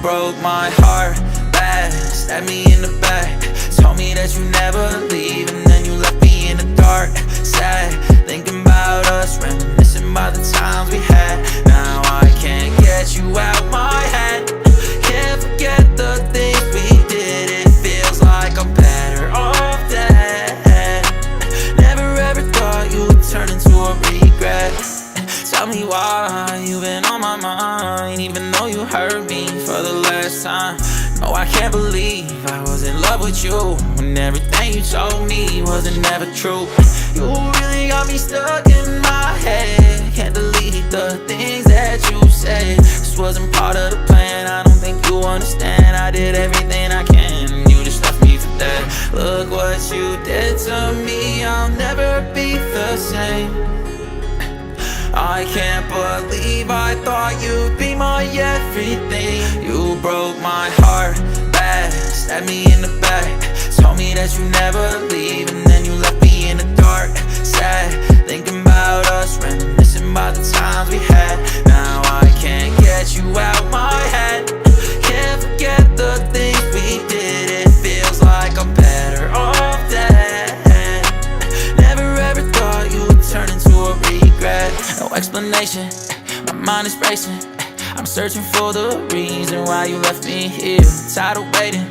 broke my heart bad, stabbed me in the back. Told me that you never leave, and then you left me in the dark. Sad, thinking about us, reminiscing about the times we had. Now I can't get you out my head. Can't forget the things we did. It feels like I'm better off dead. Never ever thought you would turn into a regret. Tell me why you've been on my mind, even though you hurt me for the last time. No, I can't believe I was in love with you when everything you told me wasn't never true. You really got me stuck in my head. Can't delete the things that you said. This wasn't part of the plan, I don't think you understand. I did everything I can, and you just left me for dead. Look what you did to me, I'll never be the same. I can't believe I thought you'd be my everything. You broke my heart bad, stabbed me in the back. Told me that you never leave, and then you left me in the dark. Sad, thinking about us, reminiscing about the times we had. Now I can't get you out my head. Can't forget the things we did. It feels like I'm better off dead. Never ever thought you would turn into a regret. No explanation, my mind is racing. I'm searching for the reason why you left me here. Tired of waiting,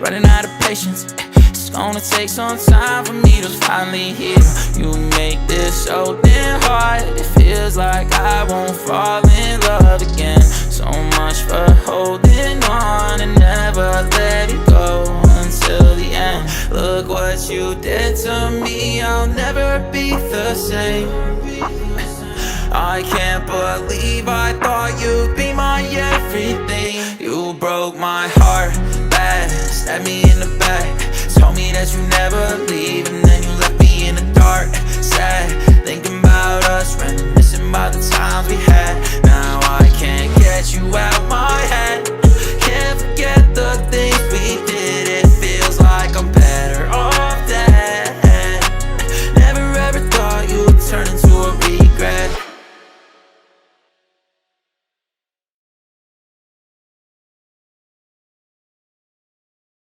running out of patience. It's gonna take some time for me to finally heal. You make this so damn hard. It feels like I won't fall in love again. So much for holding on and never let it go until the end. Look what you did to me, I'll never be the same. I can't believe I thought you'd be my everything. You broke my heart bad, stabbed me in the back.